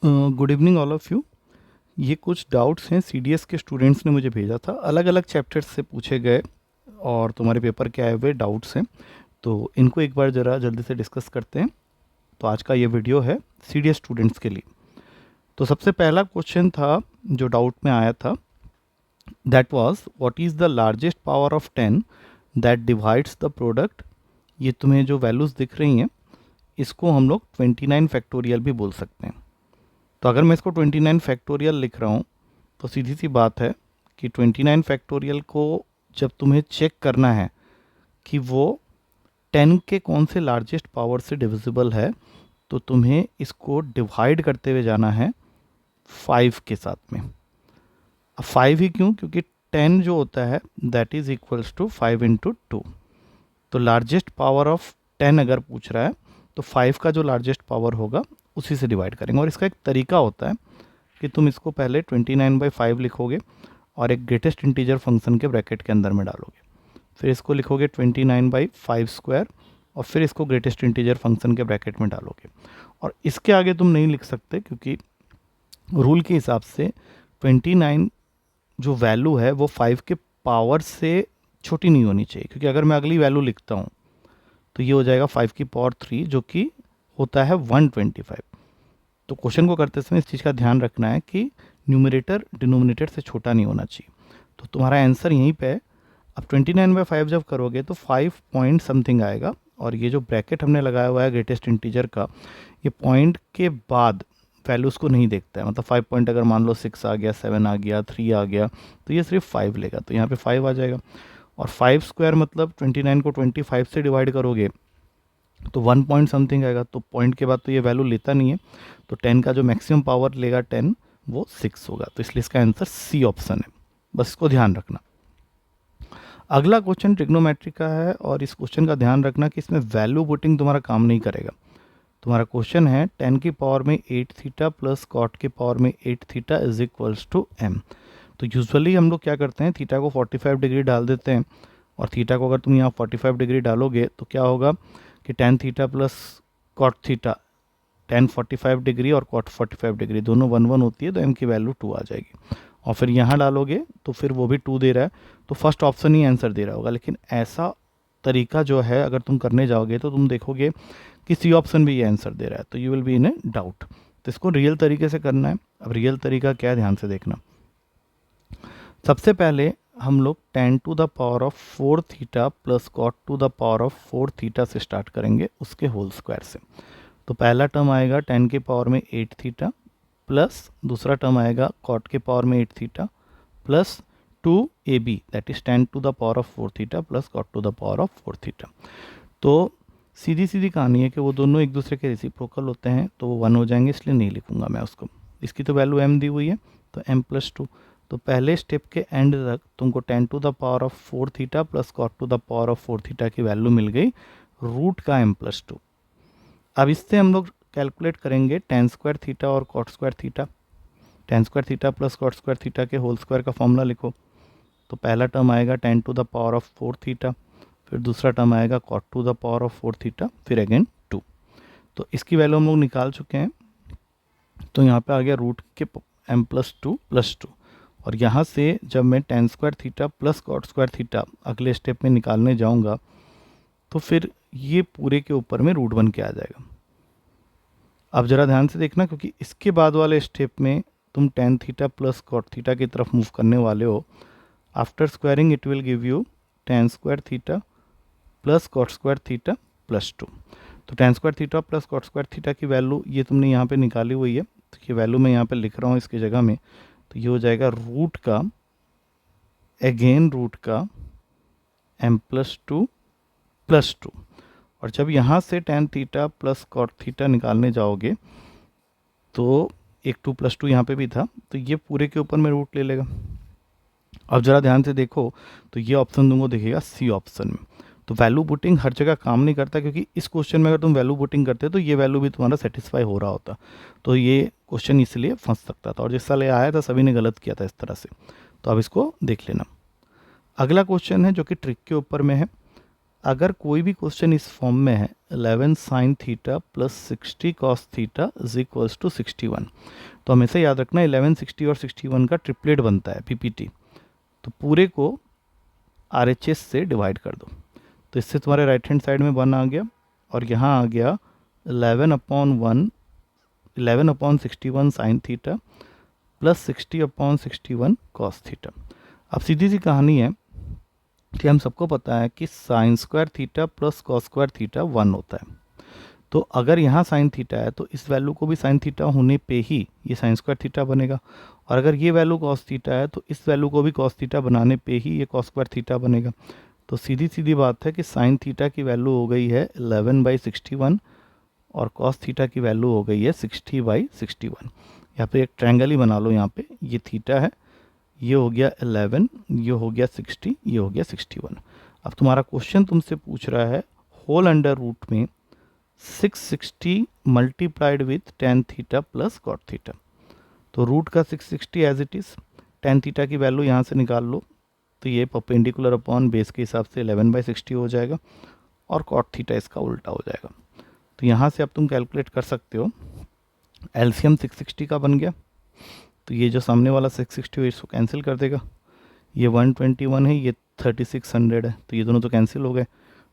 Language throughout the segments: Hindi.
Good evening all of you. ये कुछ डाउट्स हैं सीडीएस के स्टूडेंट्स ने मुझे भेजा था, अलग अलग चैप्टर्स से पूछे गए और तुम्हारे पेपर के आए हुए डाउट्स हैं, तो इनको एक बार ज़रा जल्दी से डिस्कस करते हैं। तो आज का ये वीडियो है सीडीएस स्टूडेंट्स के लिए। तो सबसे पहला क्वेश्चन था जो डाउट में आया था, that was what is the largest power of 10 that divides the product. ये तुम्हें जो वैल्यूज़ दिख रही हैं इसको हम लोग 29 फैक्टोरियल भी बोल सकते हैं। तो अगर मैं इसको 29 फैक्टोरियल लिख रहा हूँ तो सीधी सी बात है कि 29 फैक्टोरियल को जब तुम्हें चेक करना है कि वो 10 के कौन से लार्जेस्ट पावर से डिविजिबल है, तो तुम्हें इसको डिवाइड करते हुए जाना है 5 के साथ में। अब 5 ही क्यों? क्योंकि 10 जो होता है that is equals to 5 into 2। तो लार्जेस्ट पावर ऑफ 10 अगर पूछ रहा है तो 5 का जो लार्जेस्ट पावर होगा उसी से डिवाइड करेंगे। और इसका एक तरीका होता है कि तुम इसको पहले 29/5 लिखोगे और एक ग्रेटेस्ट इंटीजर फंक्शन के ब्रैकेट के अंदर में डालोगे, फिर इसको लिखोगे 29/5 स्क्वायर और फिर इसको ग्रेटेस्ट इंटीजर फंक्शन के ब्रैकेट में डालोगे। और इसके आगे तुम नहीं लिख सकते क्योंकि रूल के हिसाब से 29 जो वैल्यू है वो 5 के पावर से छोटी नहीं होनी चाहिए, क्योंकि अगर मैं अगली वैल्यू लिखता हूँ तो ये हो जाएगा 5 की पावर 3 जो कि होता है 125। तो क्वेश्चन को करते समय इस चीज़ का ध्यान रखना है कि न्यूमरेटर डिनोमिनेटर से छोटा नहीं होना चाहिए। तो तुम्हारा आंसर यहीं पे है। अब 29/5 जब करोगे तो 5 पॉइंट समथिंग आएगा, और ये जो ब्रैकेट हमने लगाया हुआ है ग्रेटेस्ट इंटीजर का, ये पॉइंट के बाद वैल्यूज़ को नहीं देखता है। मतलब 5 पॉइंट अगर मान लो 6 आ गया, 7 आ गया, 3 आ गया, तो ये सिर्फ 5 लेगा, तो यहाँ पे 5 आ जाएगा। और 5 स्क्वायर मतलब 29 को 25 से डिवाइड करोगे तो 1 पॉइंट समथिंग आएगा, तो पॉइंट के बाद तो ये वैल्यू लेता नहीं है। तो 10 का जो मैक्सिमम पावर लेगा 10 वो 6 होगा, तो इसलिए इसका आंसर सी ऑप्शन है। बस इसको ध्यान रखना। अगला क्वेश्चन ट्रिग्नोमेट्री का है और इस क्वेश्चन का ध्यान रखना कि इसमें वैल्यू पुटिंग तुम्हारा काम नहीं करेगा। तुम्हारा क्वेश्चन है 10 की पावर में 8 थीटा प्लस कॉट की पावर में 8 theta is equals to M. तो यूजुअली हम लोग क्या करते हैं, थीटा को 45 डिग्री डाल देते हैं, और थीटा को अगर तुम यहाँ 45 डिग्री डालोगे तो क्या होगा कि tan theta plus cot theta, tan 45 degree और कॉट 45 डिग्री दोनों 1 1 होती है, तो m की वैल्यू 2 आ जाएगी। और फिर यहाँ डालोगे तो फिर वो भी 2 दे रहा है, तो फर्स्ट ऑप्शन ही आंसर दे रहा होगा। लेकिन ऐसा तरीका जो है अगर तुम करने जाओगे तो तुम देखोगे कि सी ऑप्शन भी ये आंसर दे रहा है, तो you will be in a doubt. तो इसको रियल तरीके से करना है। अब रियल तरीका क्या है, ध्यान से देखना। सबसे पहले हम लोग tan to the power of 4 theta plus cot to the power of 4 theta से स्टार्ट करेंगे, उसके होल स्क्वायर से। तो पहला टर्म आएगा 10 के पावर में 8 थीटा प्लस दूसरा टर्म आएगा कॉट के पावर में 8 theta plus 2ab that is tan to the power of 4 theta plus cot to the power of 4 theta. तो सीधी सीधी कहानी है कि वो दोनों एक दूसरे के रेसिप्रोकल होते हैं, तो वो 1 हो जाएंगे, इसलिए नहीं लिखूंगा मैं उसको। इसकी तो वैल्यू m दी हुई है, तो m+2। तो पहले स्टेप के एंड तक तुमको tan to the power of 4 theta plus cot to the power of 4 theta की वैल्यू मिल गई रूट का m+2। अब इससे हम लोग कैलकुलेट करेंगे tan स्क्वायर थीटा और cot square theta. tan square theta plus cot square theta के होल स्क्वायर का फॉर्मूला लिखो। तो पहला टर्म आएगा tan to the power of 4 theta, फिर दूसरा टर्म आएगा cot to the power of 4 theta, फिर अगेन 2। तो इसकी वैल्यू हम लोग निकाल चुके हैं। तो यहाँ पे आ गया रूट के m+2+2। और यहाँ से जब मैं tan square theta plus cot square theta अगले स्टेप में निकालने जाऊँगा तो फिर ये पूरे के ऊपर में √1 के आ जाएगा। अब ज़रा ध्यान से देखना, क्योंकि इसके बाद वाले स्टेप में तुम tan theta plus cot theta की तरफ मूव करने वाले हो। After squaring it will give you tan square theta plus cot square theta +2। तो tan square theta plus cot square theta की वैल्यू ये तुमने यहाँ पे निकाली हुई है, तो ये वैल्यू मैं यहाँ पे लिख रहा हूँ इसकी जगह में। तो ये हो जाएगा रूट का m+2+2। और जब यहाँ से tan theta plus cot theta निकालने जाओगे तो एक 2+2 यहाँ पे भी था, तो ये पूरे के ऊपर में रूट ले लेगा। अब ज़रा ध्यान से देखो तो ये ऑप्शन तुमको दिखेगा सी ऑप्शन में। तो वैल्यू पुटिंग हर जगह काम नहीं करता, क्योंकि इस क्वेश्चन में अगर तुम वैल्यू पुटिंग करते तो ये वैल्यू भी तुम्हारा सेटिस्फाई हो रहा होता, तो ये क्वेश्चन इसलिए फंस सकता था। और जिस साल ये आया था सभी ने गलत किया था इस तरह से। तो अब इसको देख लेना। अगला क्वेश्चन है जो कि ट्रिक के ऊपर में है। अगर कोई भी क्वेश्चन इस फॉर्म में है 11 sine theta plus 60 cos theta is equals to 61, तो हमेशा याद रखना 11, 60 और 61 का ट्रिपलेट बनता है पीपीटी, तो पूरे को आरएचएस से डिवाइड कर दो। तो इससे तुम्हारे राइट हैंड साइड में 1 आ गया और यहाँ आ गया 11/61 sign theta plus 60/61 cos theta. अब सीधी सी कहानी है कि हम सबको पता है कि sine square theta plus cos square theta 1 होता है। तो अगर यहाँ साइन थीटा है तो इस वैल्यू को भी साइन थीटा होने पे ही ये साइन स्क्वायर थीटा बनेगा, और अगर ये वैल्यू कॉस थीटा है तो इस वैल्यू को भी कॉस थीटा बनाने पे ही ये कॉस स्क्वायर थीटा बनेगा। तो सीधी सीधी बात है कि साइन थीटा की वैल्यू हो गई है 11/61 और कॉस थीटा की वैल्यू हो गई है 60/61। यहाँ पे एक ट्रायंगल ही बना लो, यहाँ पे ये थीटा है, ये हो गया 11, ये हो गया 60, ये हो गया 61। अब तुम्हारा क्वेश्चन तुमसे पूछ रहा है होल अंडर रूट में 660 multiplied with tan theta plus cot theta. तो रूट का 660 as it is, tan theta की वैल्यू यहाँ से निकाल लो, तो ये परपेंडिकुलर अपॉन बेस के हिसाब से 11/60 हो जाएगा और कॉट थीटा इसका उल्टा हो जाएगा। तो यहाँ से अब तुम कैलकुलेट कर सकते हो, एलसीएम 660 का बन गया, तो ये जो सामने वाला 660 है इसको कैंसिल कर देगा, ये 121 है, ये 3600 है, तो ये दोनों तो कैंसिल हो गए,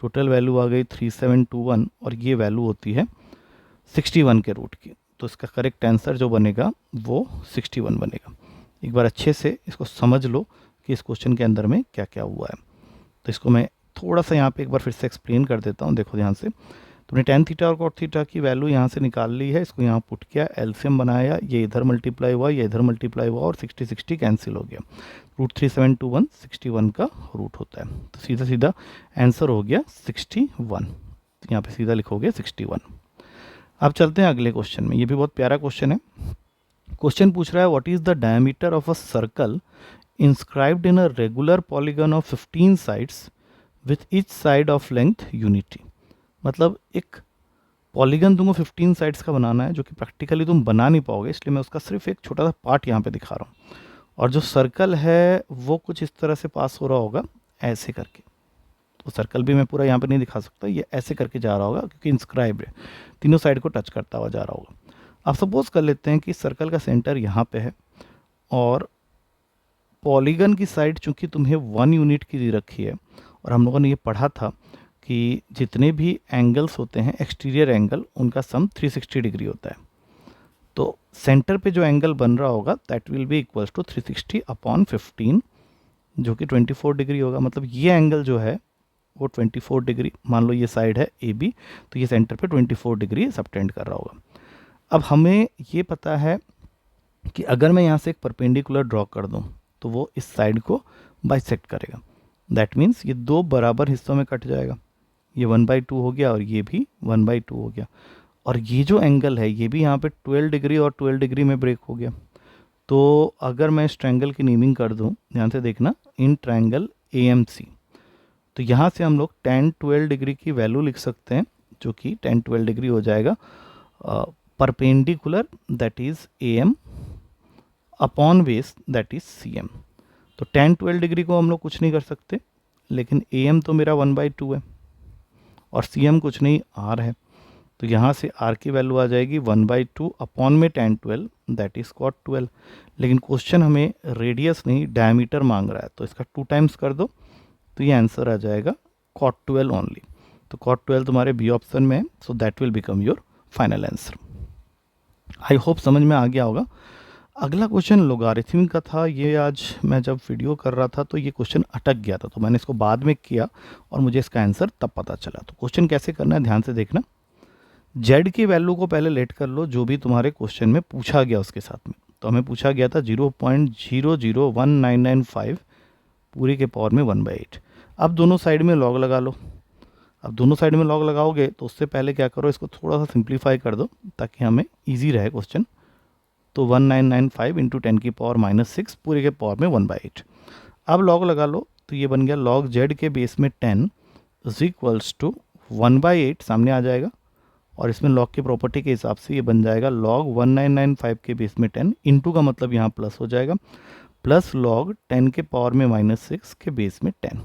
टोटल वैल्यू आ गई 3721 और ये वैल्यू होती है 61 के रूट की। तो इसका करेक्ट आंसर जो बनेगा वो 61 बनेगा। एक बार अच्छे से इसको समझ लो कि इस क्वेश्चन के अंदर में क्या क्या हुआ है। तो इसको मैं थोड़ा सा यहाँ पे एक बार फिर से एक्सप्लेन कर देता हूँ। देखो ध्यान से, तुमने tan थीटा और cot थीटा की वैल्यू यहाँ से निकाल ली है, इसको यहाँ पुट किया, एलसीएम बनाया, ये इधर मल्टीप्लाई हुआ, ये इधर मल्टीप्लाई हुआ और 60 कैंसिल हो गया। रूट 3721 61 का रूट होता है, तो सीधा सीधा आंसर हो गया 61। तो यहाँ पे सीधा लिखोगे 61। अब चलते हैं अगले क्वेश्चन में, ये भी बहुत प्यारा क्वेश्चन है। क्वेश्चन पूछ रहा है what is the diameter of a circle inscribed in a regular polygon of 15 sides with each side of length unity. मतलब एक पॉलीगन तुमको 15 साइड्स का बनाना है जो कि प्रैक्टिकली तुम बना नहीं पाओगे, इसलिए मैं उसका सिर्फ एक छोटा सा पार्ट यहाँ पे दिखा रहा हूँ। और जो सर्कल है वो कुछ इस तरह से पास हो रहा होगा ऐसे करके, तो सर्कल भी मैं पूरा यहाँ पे नहीं दिखा सकता, ये ऐसे करके जा रहा होगा क्योंकि इंस्क्राइब्ड है, तीनों साइड को टच करता हुआ जा रहा होगा। अब सपोज कर लेते हैं कि सर्कल का सेंटर यहाँ पे है और पॉलीगन की साइड चूँकि तुम्हें 1 यूनिट की दे रखी है, और हम लोगों ने ये पढ़ा था कि जितने भी एंगल्स होते हैं एक्सटीरियर एंगल उनका सम 360 डिग्री होता है। तो सेंटर पे जो एंगल बन रहा होगा that will be equals to 360/15 जो कि 24 डिग्री होगा। मतलब ये एंगल जो है वो 24 डिग्री, मान लो ये साइड है ए बी, तो ये सेंटर पे 24 डिग्री सबटेंड कर रहा होगा। अब हमें ये पता है कि अगर मैं यहाँ से एक परपेंडिकुलर ड्रॉ कर दूँ तो वो इस साइड को बाइसेक्ट करेगा, दैट मीन्स ये दो बराबर हिस्सों में कट जाएगा, ये 1/2 हो गया और ये भी 1/2 हो गया, और ये जो एंगल है ये भी यहाँ पे 12 डिग्री और 12 डिग्री में ब्रेक हो गया। तो अगर मैं इस ट्रायंगल की नेमिंग कर दूँ, ध्यान से देखना, इन ट्रायंगल AMC, तो यहाँ से हम लोग tan 12 डिग्री की वैल्यू लिख सकते हैं जो कि tan 12 डिग्री हो जाएगा perpendicular that is AM upon base that is CM। तो tan 12 डिग्री को हम लोग कुछ नहीं कर सकते, लेकिन AM तो मेरा 1/2 है और CM कुछ नहीं R है, तो यहाँ से R की वैल्यू आ जाएगी 1/2 अपॉन में tan 12 दैट इज़ cot 12। लेकिन क्वेश्चन हमें रेडियस नहीं डायमीटर मांग रहा है, तो इसका 2 टाइम्स कर दो तो ये आंसर आ जाएगा cot 12 ओनली। तो cot 12 तुम्हारे बी ऑप्शन में है, so that will become your final answer. I hope समझ में आ गया होगा। अगला क्वेश्चन लोगारिथम का था, ये आज मैं जब वीडियो कर रहा था तो ये क्वेश्चन अटक गया था, तो मैंने इसको बाद में किया और मुझे इसका आंसर तब पता चला। तो क्वेश्चन कैसे करना है ध्यान से देखना। जेड की वैल्यू को पहले लेट कर लो जो भी तुम्हारे क्वेश्चन में पूछा गया उसके साथ में। तो हमें पूछा गया था 0.001995 पूरी के पावर में 1/8। अब दोनों साइड में लॉग लगा लो। अब दोनों साइड में लॉग लगाओगे तो उससे पहले क्या करो, इसको थोड़ा सा सिंप्लीफाई कर दो ताकि हमें ईजी रहे क्वेश्चन। तो 1995 इंटू 10 की पावर -6 पूरे के पावर में 1/8। अब लॉग लगा लो तो ये बन गया लॉग जेड के बेस में 10 इज इक्वल्स टू 1/8 सामने आ जाएगा, और इसमें लॉग की प्रॉपर्टी के हिसाब से ये बन जाएगा लॉग 1995 के बेस में 10 इंटू का मतलब यहाँ प्लस हो जाएगा, प्लस लॉग 10 के पावर में -6 के बेस में 10।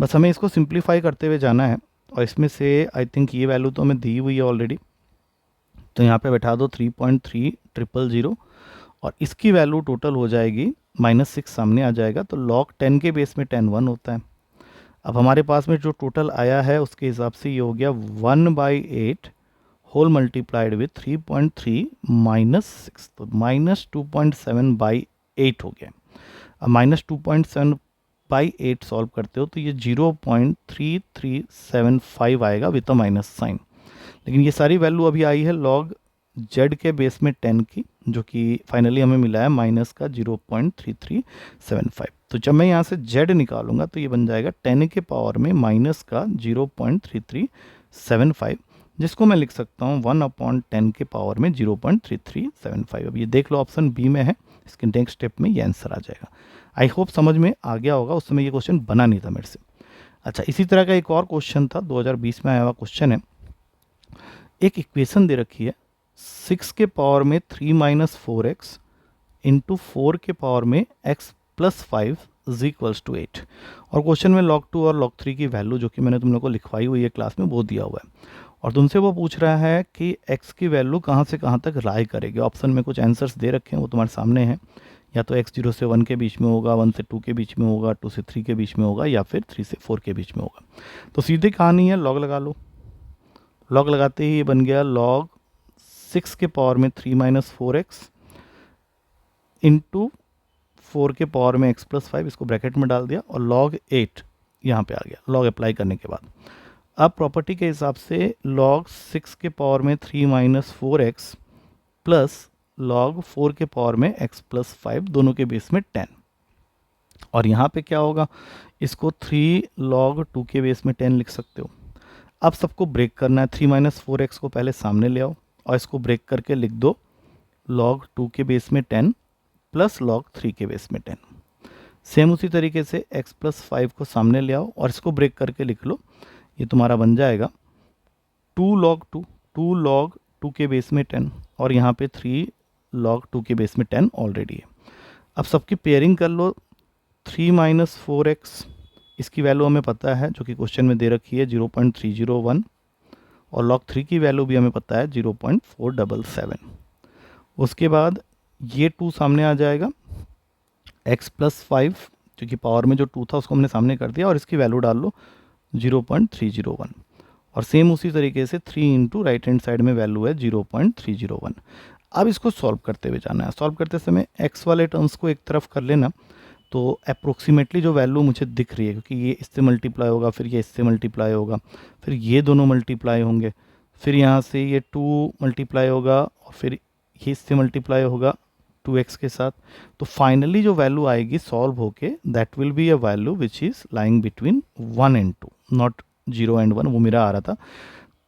बस हमें इसको सिंप्लीफाई करते हुए जाना है, और इसमें से आई थिंक ये वैल्यू तो हमें दी हुई है ऑलरेडी, तो यहाँ पे बैठा दो 3.3000, और इसकी वैल्यू टोटल हो जाएगी -6 सामने आ जाएगा, तो log 10 के बेस में 10 1 होता है। अब हमारे पास में जो टोटल आया है उसके हिसाब से ये हो गया 1/8 होल मल्टीप्लाइड विथ 3.3 -6, तो -2.7/8 हो गया। अब -2.7/8 सॉल्व करते हो तो ये 0.3375 आएगा विद अ माइनस साइन। लेकिन ये सारी वैल्यू अभी आई है लॉग जेड के बेस में 10 की, जो कि फाइनली हमें मिला है माइनस का 0.3375। तो जब मैं यहाँ से जेड निकालूंगा तो ये बन जाएगा 10 के पावर में माइनस का 0.3375, जिसको मैं लिख सकता हूँ 1/10 के पावर में 0.3375। अब ये देख लो ऑप्शन बी में है, इसके नेक्स्ट स्टेप में ये आंसर आ जाएगा। आई होप समझ में आ गया होगा, उस समय ये क्वेश्चन बना नहीं था मेरे से। अच्छा, इसी तरह का एक और क्वेश्चन था, 2020 में आया हुआ क्वेश्चन है। एक इक्वेशन दे रखी है 6 के पावर में 3 - 4x इंटू 4 के पावर में x + 5 इज इक्वल्स टू 8, और क्वेश्चन में log 2 और log 3 की वैल्यू जो कि मैंने तुम लोग को लिखवाई हुई है क्लास में वो दिया हुआ है, और तुमसे वो पूछ रहा है कि x की वैल्यू कहाँ से कहाँ तक राय करेगी। ऑप्शन में कुछ आंसर्स दे रखे हैं, वो तुम्हारे सामने हैं, या तो x 0 से 1 के बीच में होगा, 1 से 2 के बीच में होगा, 2 से 3 के बीच में होगा, या फिर 3 से 4 के बीच में होगा। तो सीधी कहानी है, लॉग लगा लो। लॉग लगाते ही ये बन गया log 6 के पावर में 3 - 4x इंटू 4 के पावर में x + 5, इसको ब्रैकेट में डाल दिया, और log 8 यहाँ पे आ गया लॉग अप्लाई करने के बाद। अब प्रॉपर्टी के हिसाब से log 6 के पावर में 3 - 4x प्लस log 4 के पावर में x + 5, दोनों के बेस में 10, और यहाँ पे क्या होगा, इसको 3 log 2 के बेस में 10 लिख सकते हो। अब सबको ब्रेक करना है, 3 - 4x को पहले सामने ले आओ और इसको ब्रेक करके लिख दो log 2 के बेस में 10 प्लस log 3 के बेस में 10। सेम उसी तरीके से x + 5 को सामने ले आओ और इसको ब्रेक करके लिख लो, ये तुम्हारा बन जाएगा 2 log 2 के बेस में 10, और यहाँ पे 3 log 2 के बेस में 10 ऑलरेडी है। अब सबकी पेयरिंग कर लो, 3 - 4x इसकी वैल्यू हमें पता है जो कि क्वेश्चन में दे रखी है 0.301, और log 3 की वैल्यू भी हमें पता है 0.477। उसके बाद ये 2 सामने आ जाएगा, x + 5 क्योंकि पावर में जो 2 था उसको हमने सामने कर दिया, और इसकी वैल्यू डाल लो 0.301, और सेम उसी तरीके से 3 इंटू राइट हैंड साइड में वैल्यू है 0.301। अब इसको सॉल्व करते हुए जाना है। सॉल्व करते समय x वाले टर्म्स को एक तरफ कर लेना, तो अप्रोक्सीमेटली जो वैल्यू मुझे दिख रही है, क्योंकि ये इससे मल्टीप्लाई होगा, फिर ये इससे मल्टीप्लाई होगा, फिर ये दोनों मल्टीप्लाई होंगे, फिर यहाँ से ये 2 मल्टीप्लाई होगा, और फिर ये इससे मल्टीप्लाई होगा 2x के साथ। तो फाइनली जो वैल्यू आएगी सॉल्व होके, that will be a value which is lying between 1 and 2, not 0 and 1, वो मेरा आ रहा था।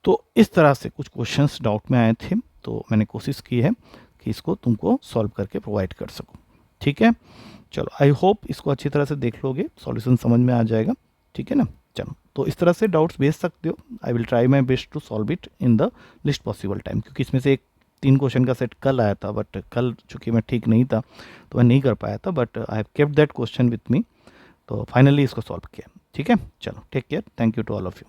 तो इस तरह से कुछ क्वेश्चंस डाउट में आए थे, तो मैंने कोशिश की है कि इसको तुमको सॉल्व करके प्रोवाइड कर सकूँ। ठीक है, चलो आई होप इसको अच्छी तरह से देख लोगे, सॉल्यूशन समझ में आ जाएगा। ठीक है ना, चलो तो इस तरह से डाउट्स भेज सकते हो। I will try my best to solve it in the least possible time, क्योंकि इसमें से एक 3 क्वेश्चन का सेट कल आया था, बट कल चूँकि मैं ठीक नहीं था तो मैं नहीं कर पाया था, but I have kept that question with me, तो फाइनली इसको सॉल्व किया। ठीक है, चलो take care, thank you to all of you.